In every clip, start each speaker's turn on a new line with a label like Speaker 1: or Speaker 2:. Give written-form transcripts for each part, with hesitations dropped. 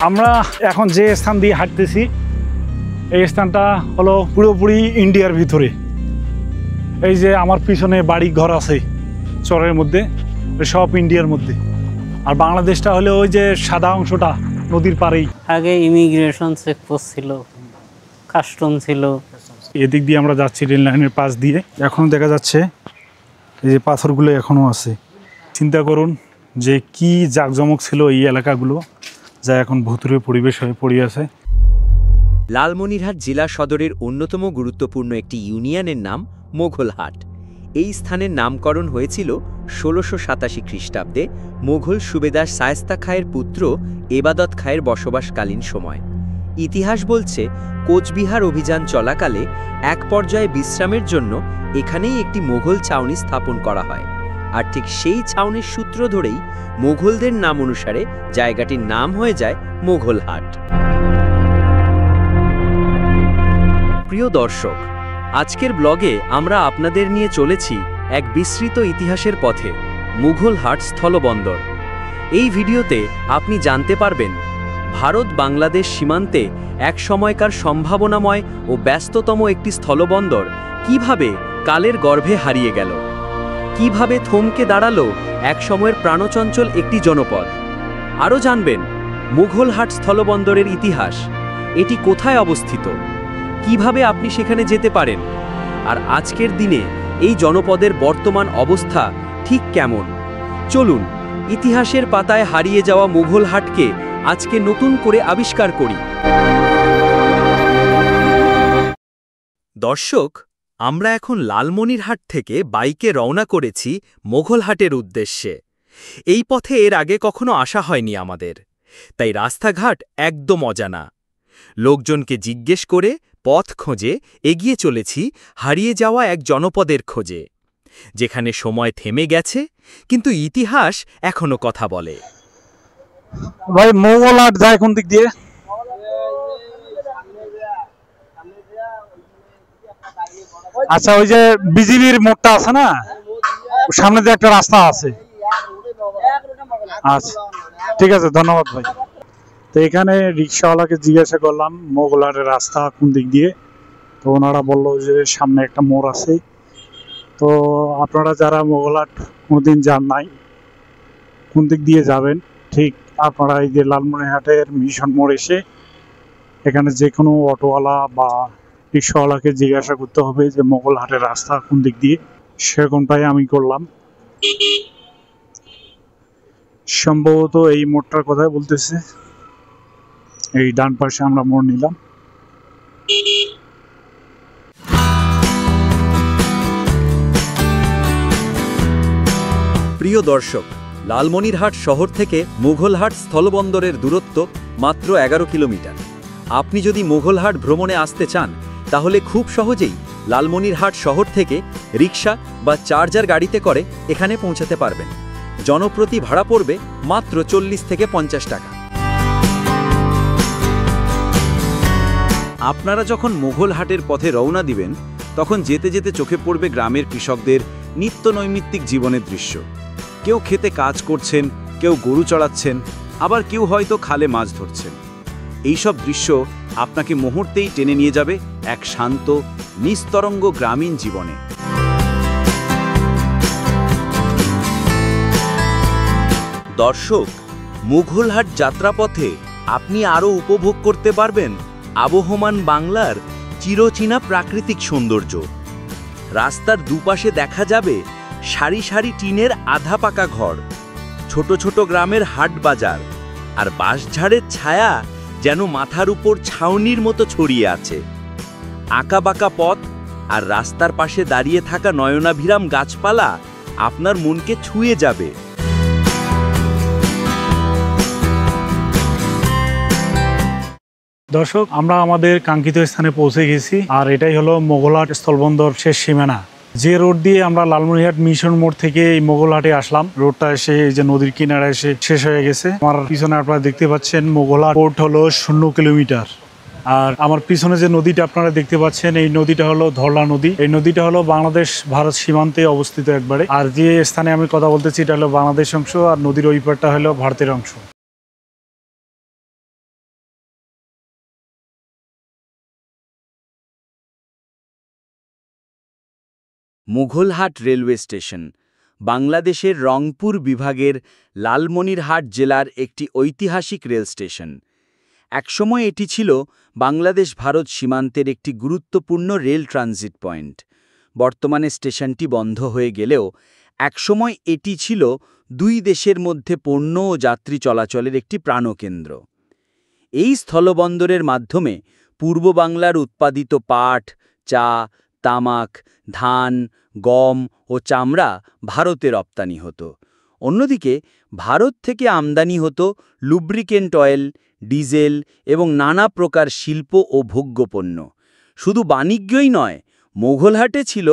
Speaker 1: আমরা এখন যে স্থান দিয়ে হাঁটতেছি এই স্থানটা হলো পুরোপুরি ইন্ডিয়ার ভিতরে। এই যে আমার পিছনে বাড়ি ঘর আছে চরের মধ্যে, সব ইন্ডিয়ার মধ্যে। আর বাংলাদেশটা হলো ওই যে সাদা অংশটা নদীর পাড়েই।
Speaker 2: আগে ইমিগ্রেশন চেকপোস্ট ছিল, কাস্টম ছিল।
Speaker 1: এদিক দিয়ে আমরা যাচ্ছি রেল লাইনের পাশ দিয়ে। এখনও দেখা যাচ্ছে এই যে পাথরগুলো এখনও আছে। চিন্তা করুন যে কি জাঁকজমক ছিল এই এলাকাগুলো, যা এখন ভুতুড়ে পরিবেশ হয়ে পড়ে আছে।
Speaker 3: লালমনিরহাট জেলা সদরের অন্যতম গুরুত্বপূর্ণ একটি ইউনিয়নের নাম মোঘলহাট। এই স্থানের নামকরণ হয়েছিল ১৬৮৭ খ্রিস্টাব্দে মোঘল সুবেদার শায়েস্তা খাঁয়ের পুত্র এবাদত খাঁয়ের বসবাসকালীন সময়। ইতিহাস বলছে কোচবিহার অভিযান চলাকালে এক পর্যায়ে বিশ্রামের জন্য এখানেই একটি মোঘল ছাউনি স্থাপন করা হয়। আর ঠিক সেই ছাউনির সূত্র ধরেই মোঘলদের নাম অনুসারে জায়গাটির নাম হয়ে যায় মোঘলহাট। প্রিয় দর্শক, আজকের ব্লগে আমরা আপনাদের নিয়ে চলেছি এক বিস্তৃত ইতিহাসের পথে, মুঘলহাট স্থলবন্দর। এই ভিডিওতে আপনি জানতে পারবেন ভারত বাংলাদেশ সীমান্তে এক সময়কার সম্ভাবনাময় ও ব্যস্ততম একটি স্থলবন্দর কিভাবে কালের গর্ভে হারিয়ে গেল, কিভাবে থমকে দাঁড়ালো এক সময়ের প্রাণচঞ্চল একটি জনপদ। আরও জানবেন মুঘলহাট স্থলবন্দরের ইতিহাস, এটি কোথায় অবস্থিত, কিভাবে আপনি সেখানে যেতে পারেন, আর আজকের দিনে এই জনপদের বর্তমান অবস্থা ঠিক কেমন। চলুন ইতিহাসের পাতায় হারিয়ে যাওয়া মুঘলহাটকে আজকে নতুন করে আবিষ্কার করি। দর্শক, আমরা এখন লালমনিরহাট থেকে বাইকে রওনা করেছি মোঘলহাটের উদ্দেশ্যে। এই পথে এর আগে কখনো আসা হয়নি আমাদের, তাই রাস্তাঘাট একদম অজানা। লোকজনকে জিজ্ঞেস করে পথ খোঁজে এগিয়ে চলেছি হারিয়ে যাওয়া এক জনপদের খোঁজে, যেখানে সময় থেমে গেছে কিন্তু ইতিহাস এখনো কথা বলে।
Speaker 1: ভাই মোঘলহাট যায় কোন দিক দিয়ে? আচ্ছা, ওই যে বিজিবির মোড়টা আছে না, সামনে দিয়ে একটা রাস্তা আছে। আচ্ছা ঠিক আছে, ধন্যবাদ ভাই। তো এখানে রিক্সাওয়ালাকে জিজ্ঞাসা করলাম মোঘলহাটের রাস্তা কোন দিক দিয়ে, তো ওনারা বললো যে সামনে একটা মোড় আছে। তো আপনারা যারা মোঘলহাট কোনোদিন যান নাই, কোন দিক দিয়ে যাবেন, ঠিক আপনারা এই যে লালমনিরহাটের মিশন মোড় এসে এখানে যে কোনো অটোওয়ালা বা রিক্সাওয়ালাকে জিজ্ঞাসা করতে হবে যে মোঘলহাটের রাস্তা কোন দিক দিয়ে। সেরকমটাই আমি করলাম। সম্ভবত এই মোড়টার কথাই বলতেছে। এই ডান পাশে আমরা মোড় নিলাম।
Speaker 3: প্রিয় দর্শক, লালমনিরহাট শহর থেকে মুঘলহাট স্থলবন্দরের দূরত্ব মাত্র ১১ কিলোমিটার। আপনি যদি মুঘলহাট ভ্রমণে আসতে চান তাহলে খুব সহজেই লালমনিরহাট শহর থেকে রিক্সা বা চার্জার গাড়িতে করে এখানে পৌঁছাতে পারবেন। জনপ্রতি ভাড়া পড়বে মাত্র ৪০ থেকে ৫০ টাকা। আপনারা যখন মোঘলহাটের পথে রওনা দিবেন তখন যেতে যেতে চোখে পড়বে গ্রামের কৃষকদের নিত্য নৈমিত্তিক জীবনের দৃশ্য। কেউ খেতে কাজ করছেন, কেউ গরু চড়াচ্ছেন, আবার কেউ হয়তো খালে মাছ ধরছেন। এইসব দৃশ্য আপনাকে মুহূর্তেই টেনে নিয়ে যাবে এক শান্ত নিস্তরঙ্গ গ্রামীণ জীবনে। দর্শক, মুঘলহাট যাত্রাপথে আপনি আরও উপভোগ করতে পারবেন আবহমান বাংলার চিরচেনা প্রাকৃতিক সৌন্দর্য। রাস্তার দুপাশে দেখা যাবে সারি সারি টিনের আধা পাকা ঘর, ছোট ছোট গ্রামের হাট বাজার, আর বাঁশঝাড়ের ছায়া যেন মাথার উপর ছাউনির মতো ছড়িয়ে আছে। আঁকাবাঁকা পথ আর রাস্তার পাশে দাঁড়িয়ে থাকা নয়নাভিরাম গাছপালা আপনার মনকে ছুঁয়ে যাবে।
Speaker 1: দর্শক, আমরা আমাদের কাঙ্ক্ষিত স্থানে পৌঁছে গেছি, আর এটাই হলো মোঘলহাট স্থলবন্দর শেষ সীমানা। যে রোড দিয়ে আমরা লালমনিরহাট মিশন মোড় থেকে এই মোঘলহাটে আসলাম, রোডটা এসে এই যে নদীর কিনারে এসে শেষ হয়ে গেছে। আমার পিছনে আপনারা দেখতে পাচ্ছেন মোঘলহাট পোর্ট হলো 0 কিলোমিটার। আর আমার পিছনে যে নদীটা আপনারা দেখতে পাচ্ছেন, এই নদীটা হলো ধরলা নদী। এই নদীটা হলো বাংলাদেশ ভারত সীমান্তে অবস্থিত একবারে। আর যে স্থানে আমি কথা বলতেছি এটা হলো বাংলাদেশ অংশ, আর নদীর ওই পারটা হলো ভারতের অংশ।
Speaker 3: মুঘলহাট রেলওয়ে স্টেশন বাংলাদেশের রংপুর বিভাগের লালমনিরহাট জেলার একটি ঐতিহাসিক রেল স্টেশন। একসময় এটি ছিল বাংলাদেশ-ভারত সীমান্তের একটি গুরুত্বপূর্ণ রেল ট্রানজিট পয়েন্ট। বর্তমানে স্টেশনটি বন্ধ হয়ে গেলেও একসময় এটি ছিল দুই দেশের মধ্যে পণ্য ও যাত্রী চলাচলের একটি প্রাণকেন্দ্র। এই স্থলবন্দরের মাধ্যমে পূর্ব বাংলার উৎপাদিত পাট, চা, তামাক, ধান, গম ও চামড়া ভারতে রপ্তানি হতো। অন্যদিকে ভারত থেকে আমদানি হতো লুব্রিকেন্ট অয়েল, ডিজেল এবং নানা প্রকার শিল্প ও ভোগ্যপণ্য। শুধু বাণিজ্যই নয়, মোঘলহাটে ছিল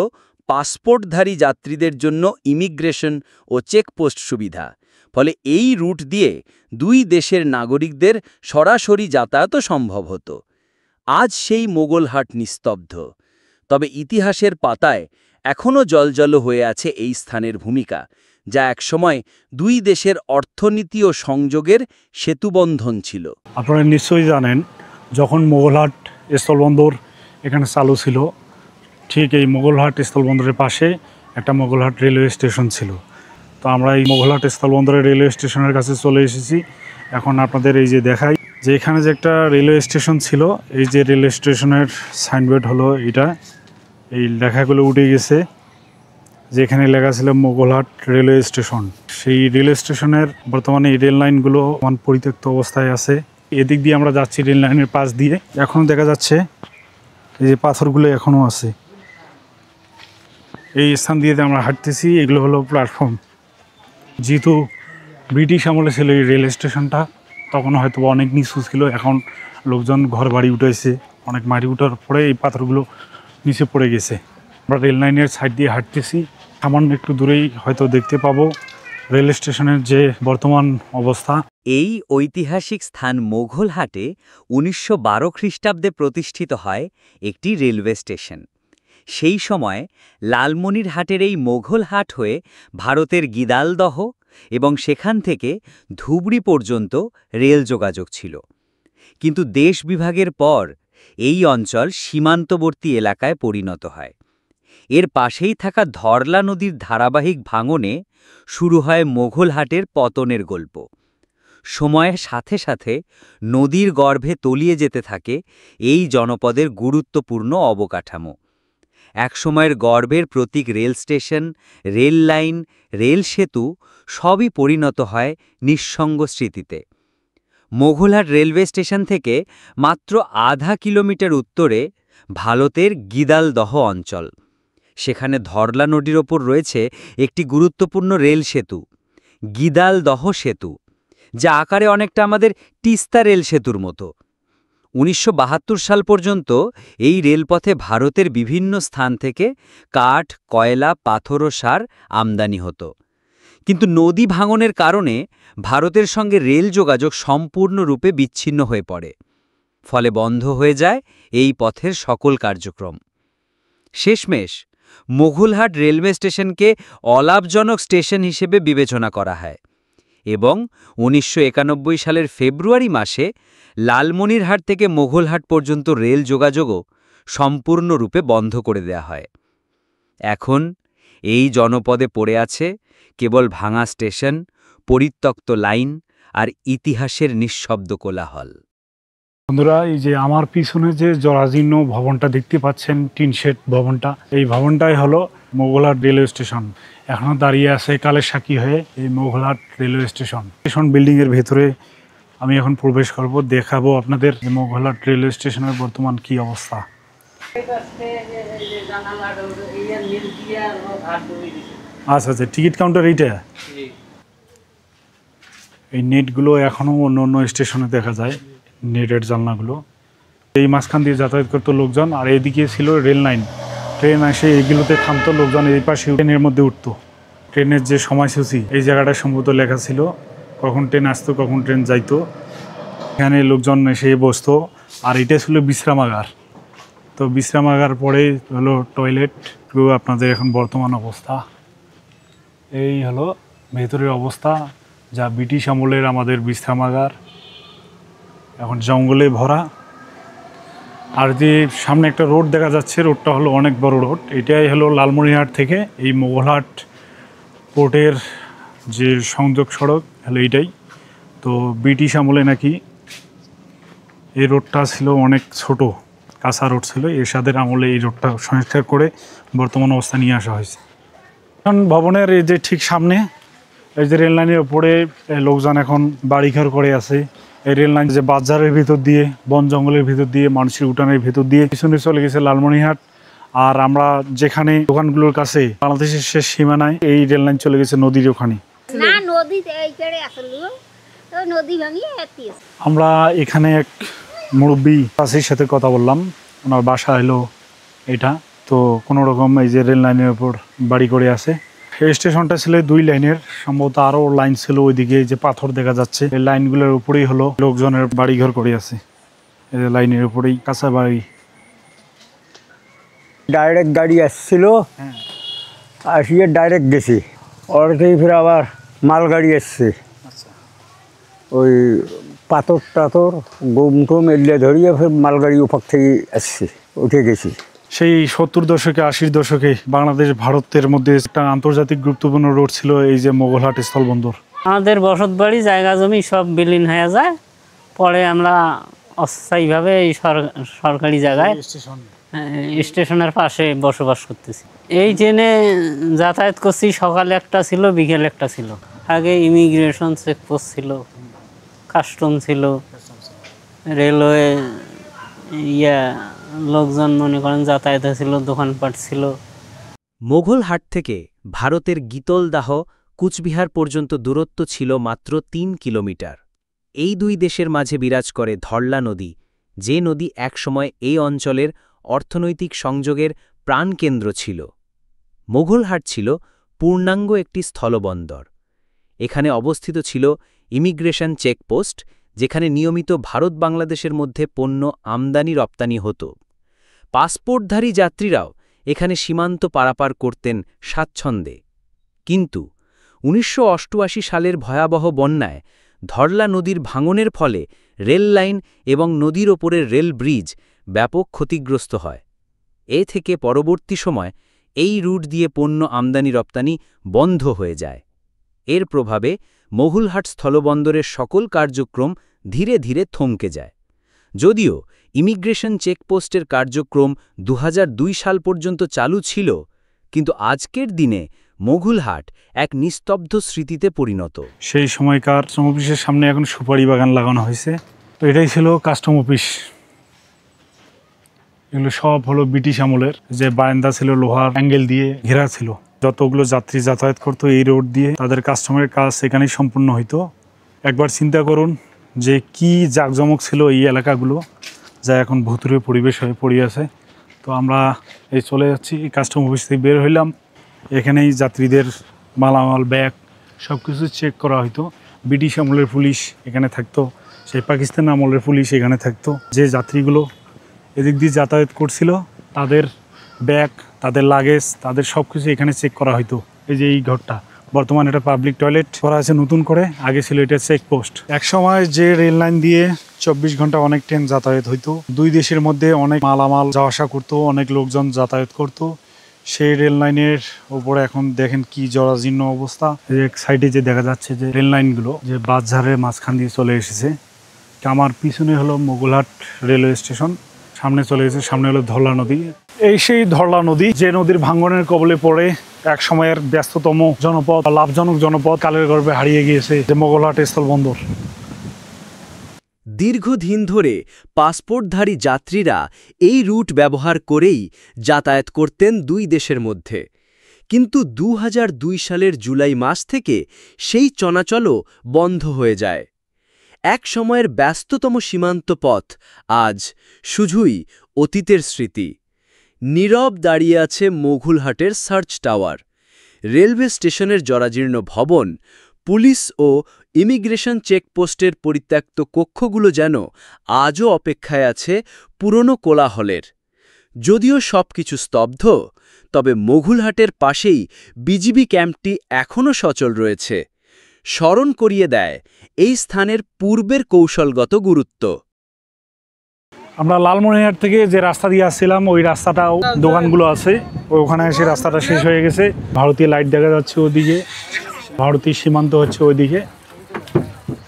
Speaker 3: পাসপোর্টধারী যাত্রীদের জন্য ইমিগ্রেশন ও চেকপোস্ট সুবিধা। ফলে এই রুট দিয়ে দুই দেশের নাগরিকদের সরাসরি যাতায়াতও সম্ভব হতো। আজ সেই মোগলহাট নিস্তব্ধ, তবে ইতিহাসের পাতায় এখনও জলজল হয়ে আছে এই স্থানের ভূমিকা, যা একসময় দুই দেশের অর্থনীতি ও সংযোগের সেতুবন্ধন ছিল।
Speaker 1: আপনারা নিশ্চয়ই জানেন, যখন মোগলহাট স্থলবন্দর এখানে চালু ছিল, ঠিক এই মোগলহাট স্থলবন্দরের পাশে একটা মোগলহাট রেলওয়ে স্টেশন ছিল। তো আমরা এই মোগলহাট স্থলবন্দরের রেলওয়ে স্টেশনের কাছে চলে এসেছি। এখন আপনাদের এই যে দেখাই যে এখানে যে একটা রেলওয়ে স্টেশন ছিল, এই যে রেলওয়ে স্টেশনের সাইনবোর্ড হলো এটা, এই লেখাগুলো উঠে গেছে, যেখানে লেখা ছিল মোগলহাট রেলওয়ে স্টেশন। সেই রেলওয়ে স্টেশনের বর্তমানে এই রেল লাইনগুলো পরিত্যক্ত অবস্থায় আছে। এদিক দিয়ে আমরা যাচ্ছি রেল লাইনের পাশ দিয়ে, এখনও দেখা যাচ্ছে এই যে পাথরগুলো এখনও আছে। এই স্থান দিয়ে আমরা হাঁটতেছি, এগুলো হলো প্ল্যাটফর্ম। যেহেতু ব্রিটিশ আমলে ছিল এই রেল স্টেশনটা, তখন হয়তো অনেক নিচু ছিল, এখন লোকজন ঘর বাড়ি উঠেছে, অনেক মাটি উঠার পরে এই পাথরগুলো নিচে পড়ে গেছে। আমরা রেল লাইনের সাইড দিয়ে হাঁটতেছি, সামান্য একটু দূরেই হয়তো দেখতে পাবো রেল স্টেশনের যে বর্তমান অবস্থা।
Speaker 3: এই ঐতিহাসিক স্থান মোঘলহাটে ১৯১২ খ্রিস্টাব্দে প্রতিষ্ঠিত হয় একটি রেলওয়ে স্টেশন। সেই সময় লালমনিরহাটের এই মোঘলহাট হয়ে ভারতের গিদালদহ এবং সেখান থেকে ধুবড়ি পর্যন্ত রেল যোগাযোগ ছিল। কিন্তু দেশ বিভাগের পর এই অঞ্চল সীমান্তবর্তী এলাকায় পরিণত হয়। এর পাশেই থাকা ধরলা নদীর ধারাবাহিক ভাঙনে শুরু হয় মোঘলহাটের পতনের গল্প। সময়ের সাথে সাথে নদীর গর্ভে তলিয়ে যেতে থাকে এই জনপদের গুরুত্বপূর্ণ অবকাঠামো। একসময়ের গর্বের প্রতীক rail station, rail line, rail সেতু সবই পরিণত হয় নিঃসঙ্গ স্মৃতিতে। মোঘলহাট রেলওয়ে স্টেশন থেকে মাত্র আধা কিলোমিটার উত্তরে ভারতের গিদালদহ অঞ্চল। সেখানে ধরলা নদীর ওপর রয়েছে একটি গুরুত্বপূর্ণ রেল সেতু, গিদালদহ সেতু, যা আকারে অনেকটা আমাদের তিস্তা রেল সেতুর মতো। ১৯৭২ সাল পর্যন্ত এই রেলপথে ভারতের বিভিন্ন স্থান থেকে কাঠ, কয়লা, পাথর ও সার আমদানি হতো। কিন্তু নদী ভাঙনের কারণে ভারতের সঙ্গে রেল যোগাযোগ সম্পূর্ণরূপে বিচ্ছিন্ন হয়ে পড়ে। ফলে বন্ধ হয়ে যায় এই পথের সকল কার্যক্রম। শেষমেশ মোঘলহাট রেলওয়ে স্টেশনকে অলাভজনক স্টেশন হিসেবে বিবেচনা করা হয় এবং ১৯৯১ সালের ফেব্রুয়ারি মাসে লালমনিরহাট থেকে মোঘলহাট পর্যন্ত রেল যোগাযোগও সম্পূর্ণরূপে বন্ধ করে দেয়া হয়। এখন এই জনপদে পড়ে আছে কেবল ভাঙা স্টেশন, পরিত্যক্ত লাইন আর ইতিহাসের নিঃশব্দ কোলাহল।
Speaker 1: বন্ধুরা, এই যে আমার পিছনে যে জরাজীর্ণ ভবনটা দেখতে পাচ্ছেন, টিন শেড ভবনটা, এই ভবনটাই হলো মোঘলহাট রেলওয়ে স্টেশন। এখনও দাঁড়িয়ে আছে কালের সাক্ষী হয়ে এই মোঘলহাট রেলওয়ে স্টেশন বিল্ডিংয়ের ভেতরে আমি এখন প্রবেশ করব, দেখাবো আপনাদের মোঘলহাট রেলওয়ে স্টেশনের বর্তমান কি অবস্থা। আচ্ছা আচ্ছা, টিকিট কাউন্টার এইটা। এই নেটগুলো এখনও অন্য অন্য স্টেশনে দেখা যায়, নেটের জানলাগুলো। এই মাঝখান দিয়ে যাতায়াত করতো লোকজন, আর এদিকে ছিল রেল লাইন। ট্রেন এসে এইগুলোতে থামতো, লোকজন এই পাশে ট্রেনের মধ্যে উঠতো। ট্রেনের যে সময়সূচি এই জায়গাটা সম্ভবত লেখা ছিল, কখন ট্রেন আসতো, কখন ট্রেন যাইতো। এখানে লোকজন এসে বসতো, আর এটা ছিল বিশ্রামাগার। তো বিশ্রামাগার পরে হলো টয়লেট। আপনাদের এখন বর্তমান অবস্থা এই হলো ভেতরের অবস্থা, যা ব্রিটিশ আমলের আমাদের বিশ্রামাগার। এখন জঙ্গলে ভরা, আর যে সামনে একটা রোড দেখা যাচ্ছে, রোডটা হলো অনেক বড় রোড। এটাই হলো লালমনিরহাট থেকে এই মোগলহাট পোর্টের যে সংযোগ সড়ক হলো এইটাই। তো ব্রিটিশ আমলে নাকি এই রোডটা ছিল অনেক ছোট, কাঁচা রোড ছিল। এরশাদের আমলে এই রোডটা সংস্কার করে বর্তমান অবস্থা নিয়ে আসা হয়েছে। এখন ভবনের এই যে ঠিক সামনে এই যে রেল লাইনের উপরে লোকজন এখন বাড়িঘর করে আছে। এই রেল লাইন যে বাজারের ভিতর দিয়ে, বন জঙ্গলের ভিতর দিয়ে, মানুষের উঠানের ভিতর দিয়ে পিছনে চলে গেছে লালমনিরহাট। আর আমরা যেখানে দোকানগুলোর কাছে বাংলাদেশের শেষ সীমানায় এই রেল লাইন চলে গেছে নদীর ওখানে। আমরা এখানে এক মুরব্বী চাষির সাথে কথা বললাম, ওনার বাসা হলো এটা। তো কোনো রকম এই যে রেল লাইনের উপর বাড়ি করে আছে। এই স্টেশনটা ছিল 2 লাইনের, সম্ভবত আরও লাইন ছিল ওইদিকে, যে পাথর দেখা যাচ্ছে। এই লাইনগুলোর উপরেই হলো লোকজনের বাড়িঘর করে আছে, এই যে লাইনের উপরেই কাঁচা বাড়ি।
Speaker 4: ডাইরেক্ট গাড়ি আসছিল, আসিয়ে ডাইরেক্ট গেছি। ওর থেকে ফের আবার মালগাড়ি আসছে, ওই পাথর টাথর গম টম এলিয়ে ধরিয়ে ফের মালগাড়ি ওপার থেকে আসছে, উঠে গেছি।
Speaker 1: সেই 70 দশকে 80 দশকে বাংলাদেশ ভারতের মধ্যে একটা আন্তর্জাতিক গুরুত্বপূর্ণ রোড ছিল এই যে মোগলহাট স্থলবন্দর।
Speaker 2: আমাদের বসত বাড়ি, জায়গা জমি সব বিলীন হয়ে যায়। পরে আমরা অস্থায়ীভাবে এই সরকারি জায়গায় স্টেশনের পাশে বসবাস করতেছি। এই ট্রেনে যাতায়াত করছি, সকালে একটা ছিল, বিকেল একটা ছিল। আগে ইমিগ্রেশন চেকপোস্ট ছিল, কাস্টম ছিল, রেলওয়ে লোকজন মনে করেন যাতায়াত ছিল, দোকানপাট ছিল।
Speaker 3: মোগলহাট থেকে ভারতের গীতলদাহ কুচবিহার পর্যন্ত দূরত্ব ছিল মাত্র 3 কিলোমিটার। এই দুই দেশের মাঝে বিরাজ করে ধরলা নদী, যে নদী একসময় এই অঞ্চলের অর্থনৈতিক সংযোগের প্রাণকেন্দ্র ছিল। মোগলহাট ছিল পূর্ণাঙ্গ একটি স্থলবন্দর। এখানে অবস্থিত ছিল ইমিগ্রেশন চেকপোস্ট, যেখানে নিয়মিত ভারত বাংলাদেশের মধ্যে পণ্য আমদানি রপ্তানি হতো। পাসপোর্টধারী যাত্রীরাও এখানে সীমান্ত পারাপার করতেন স্বাচ্ছন্দ্যে। কিন্তু 1988 সালের ভয়াবহ বন্যায় ধরলা নদীর ভাঙনের ফলে রেল লাইন এবং নদীর ওপরের রেল ব্রিজ ব্যাপক ক্ষতিগ্রস্ত হয়। এ থেকে পরবর্তী সময় এই রুট দিয়ে পণ্য আমদানি রপ্তানি বন্ধ হয়ে যায়। এর প্রভাবে মোগলহাট স্থলবন্দরের সকল কার্যক্রম ধীরে ধীরে থমকে যায়। যদিও ইমিগ্রেশন চেকপোস্টের কার্যক্রম 2002 সাল পর্যন্ত চালু ছিল, কিন্তু আজকের দিনে মোগলহাট এক নিস্তব্ধ স্মৃতিতে পরিণত।
Speaker 1: সেই সময়কার কাস্টম অফিসের সামনে এখন সুপারি বাগান লাগানো হয়েছে। তো এটাই ছিল কাস্টম অফিস। এগুলো সব হলো ব্রিটিশ আমলের, যে বারান্দা ছিল লোহার অ্যাঙ্গেল দিয়ে ঘেরা ছিল। যতগুলো যাত্রী যাতায়াত করতো এই রোড দিয়ে, তাদের কাস্টমারের কাজ এখানেই সম্পূর্ণ হইতো। একবার চিন্তা করুন যে কি জাঁকজমক ছিল এই এলাকাগুলো, যা এখন ভুতুরে পরিবেশ হয়ে পড়ে আছে। তো আমরা এই চলে যাচ্ছি, এই কাস্টম অফিস থেকে বের হইলাম। এখানেই যাত্রীদের মালামাল, ব্যাগ সব কিছু চেক করা হইতো। ব্রিটিশ আমলের পুলিশ এখানে থাকতো, সেই পাকিস্তান আমলের পুলিশ এখানে থাকতো। যে যাত্রীগুলো এদিক দিয়ে যাতায়াত করছিল, তাদের ব্যাগ, তাদের লাগেজ, তাদের সব কিছু এখানে চেক করা হইতো। এই যে এই ঘরটা, বর্তমানে এটা পাবলিক টয়লেট করা আছে নতুন করে, আগে ছিল এটা চেকপোস্ট। এক সময় যে রেল লাইন দিয়ে 24 ঘন্টা অনেক ট্রেন যাতায়াত হইতো, দুই দেশের মধ্যে অনেক মালামাল যাওয়া আসা করতো, অনেক লোকজন যাতায়াত করতো। সেই রেল লাইনের উপরে এখন দেখেন কি জরাজীর্ণ অবস্থা। এক সাইডে যে দেখা যাচ্ছে যে রেল লাইনগুলো যে বাজারের মাঝখান দিয়ে চলে এসেছে। আমার পিছনে হলো মোগলহাট রেলওয়ে স্টেশন, সামনে চলে গেছে, সামনে হলো ধরলা নদী। এই সেই ধরলা নদী, যে নদীর ভাঙনের কবলে পড়ে এক সময়ের ব্যস্ততম জনপদ, লাভজনক জনপদ কালের গর্ভে হারিয়ে গিয়েছে যে মোগলহাট স্থলবন্দর।
Speaker 3: দীর্ঘদিন ধরে পাসপোর্টধারী যাত্রীরা এই রুট ব্যবহার করেই যাতায়াত করতেন দুই দেশের মধ্যে। কিন্তু 2002 সালের জুলাই মাস থেকে সেই চলাচলও বন্ধ হয়ে যায়। এক সময়ের ব্যস্ততম সীমান্ত পথ আজ শুধুই অতীতের স্মৃতি। নীরব দাঁড়িয়ে আছে মোগলহাটের সার্চ টাওয়ার, রেলওয়ে স্টেশনের জরাজীর্ণ ভবন, পুলিশ ও ইমিগ্রেশন চেকপোস্টের পরিত্যক্ত কক্ষগুলো যেন আজও অপেক্ষায় আছে পুরনো কোলাহলের। যদিও সবকিছু স্তব্ধ, তবে মোগলহাটের পাশেই বিজিবি ক্যাম্পটি এখনও সচল রয়েছে, স্মরণ করিয়ে দেয় এই স্থানের পূর্বের কৌশলগত গুরুত্ব।
Speaker 1: আমরা লালমনিরহাট থেকে যে রাস্তা দিয়ে আসছিলাম ওই রাস্তাটাও দোকানগুলো আছে, ওখানে এসে রাস্তাটা শেষ হয়ে গেছে। ভারতীয় লাইট দেখা যাচ্ছে ওদিকে, ভারতীয় সীমান্ত হচ্ছে ওইদিকে।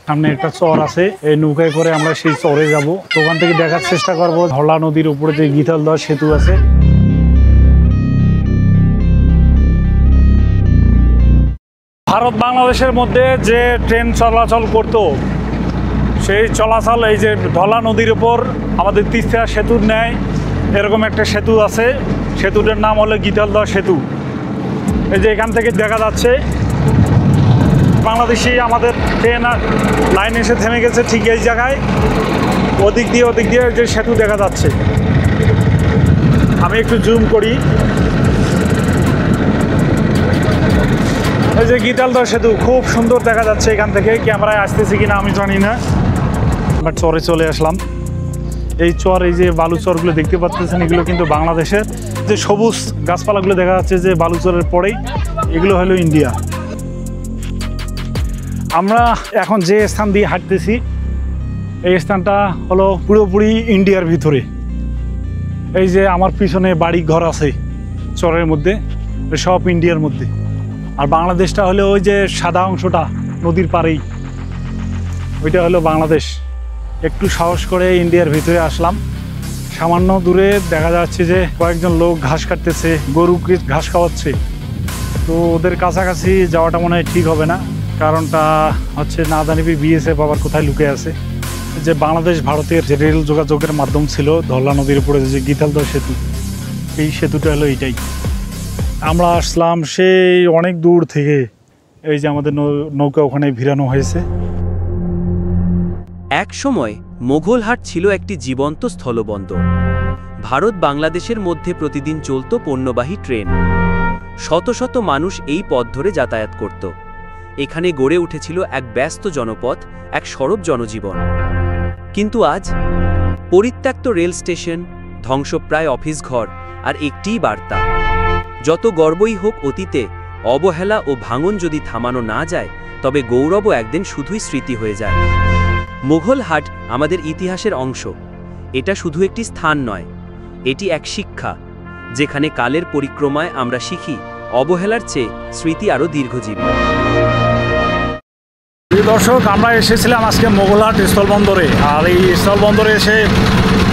Speaker 1: সামনে একটা চর আছে, এই নৌকায় করে আমরা সেই চরে যাব। তো ওখান থেকে দেখার চেষ্টা করব ধলা নদীর উপরে যে গীতালদহ সেতু আছে। ভারত বাংলাদেশের মধ্যে যে ট্রেন চলাচল করতো সেই চলাচল এই যে ধলা নদীর উপর আমাদের তিস্তা সেতুর ন্যায় এরকম একটা সেতু আছে, সেতুটার নাম হলো গীতালদহ সেতু। এই যে এখান থেকে দেখা যাচ্ছে বাংলাদেশি আমাদের ট্রেন লাইন এসে থেমে গেছে ঠিক এই জায়গায়। ওদিক দিয়ে যে সেতু দেখা যাচ্ছে, আমি একটু জুম করি। এই যে গীতালদহ সেতু খুব সুন্দর দেখা যাচ্ছে এখান থেকে, ক্যামেরায় আসতেছি কিনা আমি জানি না। আমরা চরে চলে আসলাম। এই চর, এই যে বালু চরগুলো দেখতে পাচ্ছেন, এগুলো কিন্তু বাংলাদেশের। যে সবুজ গাছপালাগুলো দেখা যাচ্ছে যে বালু চরের পরেই, এগুলো হলো ইন্ডিয়া। আমরা এখন যে স্থান দিয়ে হাঁটতেছি এই স্থানটা হলো পুরোপুরি ইন্ডিয়ার ভিতরে। এই যে আমার পিছনে বাড়ি ঘর আছে চরের মধ্যে, সব ইন্ডিয়ার মধ্যে। আর বাংলাদেশটা হলো ওই যে সাদা অংশটা নদীর পাড়েই, ওইটা হলো বাংলাদেশ। একটু সাহস করে ইন্ডিয়ার ভিতরে আসলাম। সামান্য দূরে দেখা যাচ্ছে যে কয়েকজন লোক ঘাস কাটতেছে, গরুকে ঘাস খাওয়াচ্ছে। তো ওদের কাছাকাছি যাওয়াটা মনে হয় ঠিক হবে না, কারণটা হচ্ছে না জানি বিএসএফ আবার কোথায় লুকে আছে। যে বাংলাদেশ ভারতের যে রেল যোগাযোগের মাধ্যম ছিল ধলা নদীর উপরে যে গীতালদহ সেতু, এই সেতুটা হলো এইটাই। আমরা আসলাম সেই অনেক দূর থেকে। এই যে আমাদের নৌকা ওখানে ভিড়ানো হয়েছে।
Speaker 3: এক সময় মোঘলহাট ছিল একটি জীবন্ত স্থলবন্দর। ভারত বাংলাদেশের মধ্যে প্রতিদিন চলত পণ্যবাহী ট্রেন। শত শত মানুষ এই পথ ধরে যাতায়াত করত। এখানে গড়ে উঠেছিল এক ব্যস্ত জনপথ, এক সরব জনজীবন। কিন্তু আজ পরিত্যক্ত রেল স্টেশন, ধ্বংসপ্রায় অফিস ঘর, আর একটিই বার্তা: যত গর্বই হোক অতীতে, অবহেলা ও ভাঙন যদি থামানো না যায়, তবে গৌরবও একদিন শুধুই স্মৃতি হয়ে যায়। মোঘলহাট আমাদের ইতিহাসের অংশ। এটা শুধু একটি স্থান নয়, এটি এক শিক্ষা, যেখানে কালের পরিক্রমায় আমরা শিখি অবহেলার চেয়ে স্মৃতি আরও দীর্ঘজীবী।
Speaker 1: দর্শক, আমরা এসেছিলাম আজকে মোঘলহাট স্থলবন্দরে। আর এই স্থলবন্দরে এসে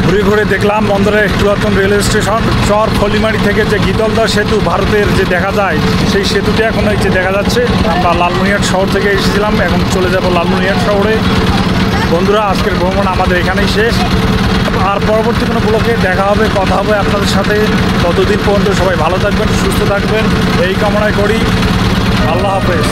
Speaker 1: ঘুরে ঘুরে দেখলাম বন্দরের পুরাতন রেলওয়ে স্টেশন। চর খলিমারি থেকে যে গীতালদহ সেতু ভারতের যে দেখা যায়, সেই সেতুটা এখন এই যে দেখা যাচ্ছে। আমরা লালমনিরহাট শহর থেকে এসেছিলাম, এখন চলে যাব লালমনিরহাট শহরে। বন্ধুরা, আজকের ভ্রমণ আমাদের এখানেই শেষ। আর পরবর্তী কোনো ব্লগে দেখা হবে, কথা হবে আপনাদের সাথে। ততদিন পর্যন্ত সবাই ভালো থাকবেন, সুস্থ থাকবেন, এই কামনাই করি। আল্লাহ হাফেজ।